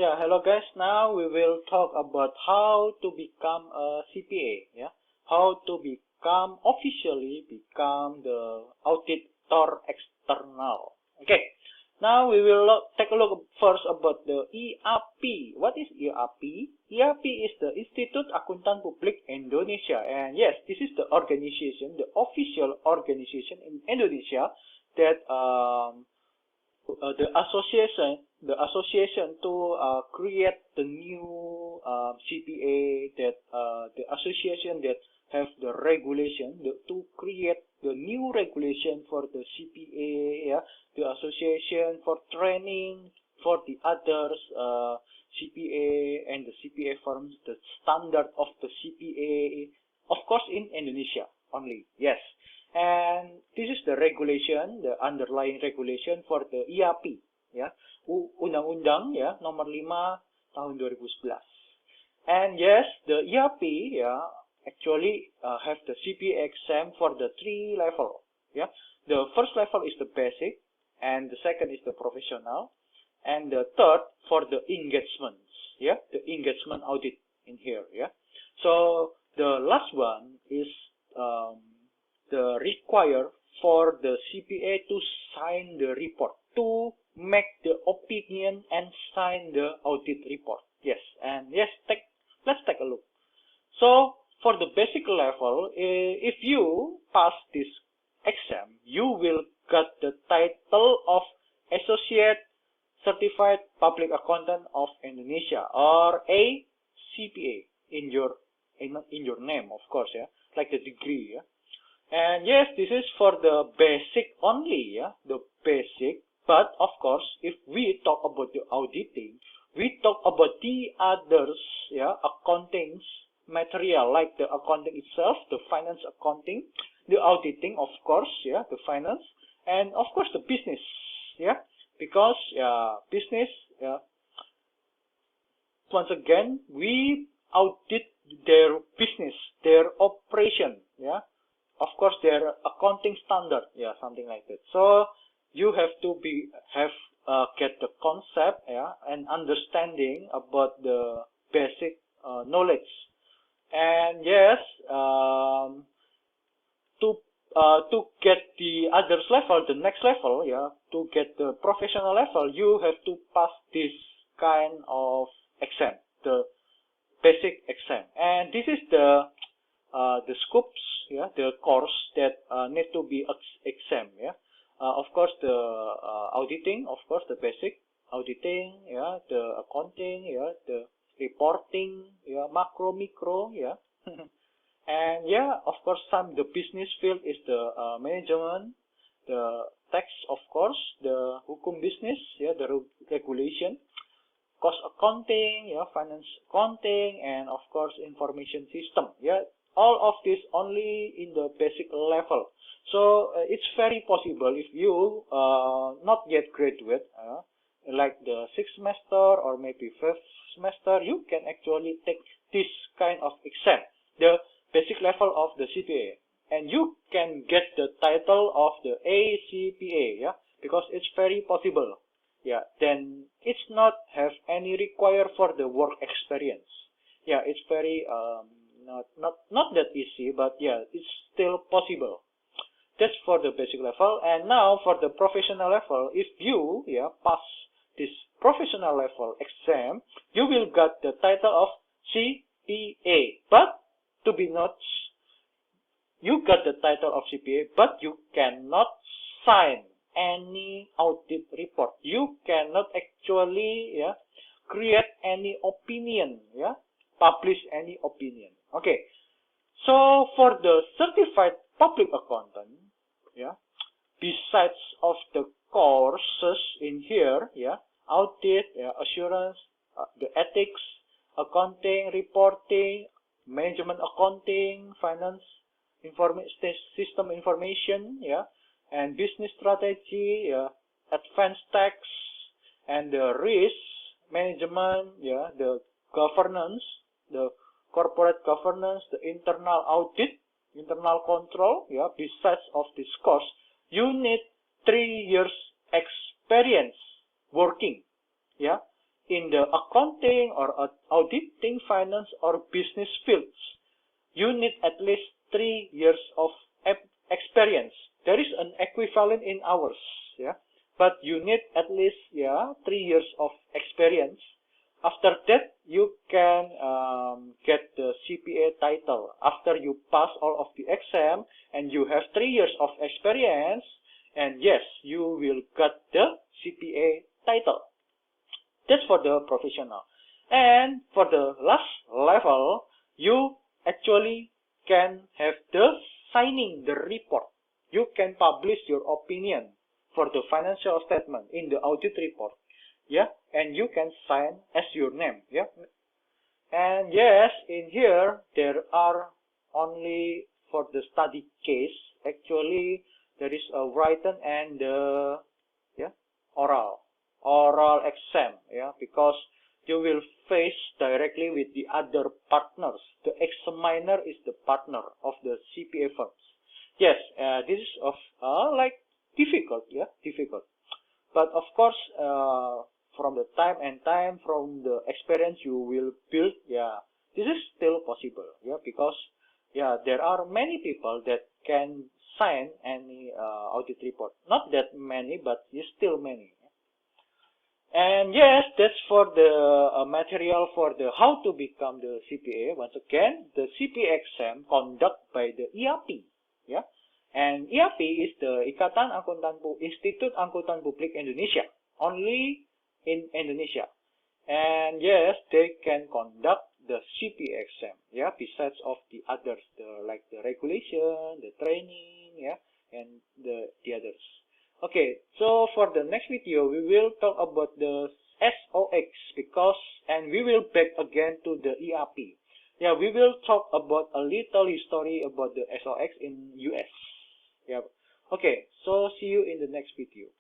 Yeah, hello guys. Now we will talk about how to become a CPA. Yeah, how to officially become the auditor external. Okay. Now we will take a look first about the IAPI. What is IAPI? IAPI is the Institut Akuntan Publik Indonesia, and yes, this is the organization, the official organization in Indonesia that the association to create the new CPA, that the association that have the regulation to create the new regulation for the CPA, yeah, the association for training for the others CPA and the CPA firms, the standard of the CPA, of course in Indonesia only, yes. And this is the regulation, the underlying regulation for the IAPI, ya, Undang-Undang ya Nomor 5 Tahun 2011. And yes, the IAPI actually have the CPA exam for the 3 level. Yeah, the first level is the basic, and the second is the professional, and the third for the engagements. Yeah, the engagement audit in here. Yeah, so the last one is the require for the CPA to sign the report, to make the opinion and sign the audit report. Yes, and yes, let's take a look. So for the basic level, if you pass this exam, you will get the title of Associate Certified Public Accountant of Indonesia, or ACPA in your name, of course, yeah, like the degree, yeah. And yes, this is for the basic only, yeah, the basic. But of course, if we talk about the auditing, we talk about the others, yeah, accounting material, like the accounting itself, the finance accounting, the auditing, of course, yeah, the finance, and of course the business, yeah, because business, yeah, once again, we audit their business, their operation, yeah. Of course, their accounting standard, yeah, something like that. So you have to get the concept, yeah, and understanding about the basic knowledge. And yes, to get the others level, the next level, yeah, to get the professional level, you have to pass this kind of exam, the basic exam, and this is the scopes, yeah, the course that need to be exam, yeah. Of course, the auditing, of course, the basic auditing, yeah, the accounting, yeah, the reporting, yeah, macro, micro, yeah, and yeah, of course, the business field is the management, the tax, of course, the hukum business, yeah, the regulation, cost accounting, yeah, finance accounting, and of course, information system, yeah. All of this only in the basic level. So it's very possible if you not yet graduate, like the 6th semester or maybe 5th semester, you can actually take this kind of exam, the basic level of the CPA, and you can get the title of the ACPA, yeah, because it's very possible. Yeah, then it's not have any require for the work experience. Yeah, it's very not that easy, but yeah, it's still possible. That's for the basic level. And now for the professional level, if you pass this professional level exam, you will get the title of CPA. But to be noted, you got the title of CPA, but you cannot sign any audit report. You cannot actually create any opinion, publish any opinion. Okay, so for the certified public accountant, besides of the courses in here, audit, assurance, the ethics, accounting, reporting, management accounting, finance, system information, and business strategy, advanced tax, and the risk management, the governance, the corporate governance, the internal audit, internal control, besides of this course, you need 3 years experience working, in the accounting or auditing, finance, or business fields, you need at least 3 years of experience. There is an equivalent in hours, yeah, but you need at least 3 years of experience. After that, you can get the CPA title. After you pass all of the exam and you have 3 years of experience, and yes, you will get the CPA title. That's for the professional. And for the last level, you actually can have the signing the report. You can publish your opinion for the financial statement in the audit report. Yeah, and you can sign as your name. Yeah, and yes, in here there are only for the study case. Actually, there is a written and the oral exam. Yeah, because you will face directly with the other partners. The examiner is the partner of the CPA firms. Yes, this is of like difficult. Yeah, difficult. But of course, from the time from the experience you will build, this is still possible, because there are many people that can sign any audit report. Not that many, but still many. And yes, that's for the material for the how to become the CPA. Once again, the CPA exam conducted by the IAPI, and IAPI is the Institut Akuntan Publik Indonesia, only in Indonesia. And yes, they can conduct the CPA exam, besides of the others, like the regulation, the training, and the others. Okay, so for the next video, we will talk about the SOX and we will back again to the IAPI. We will talk about a little history about the SOX in US. Okay, so see you in the next video.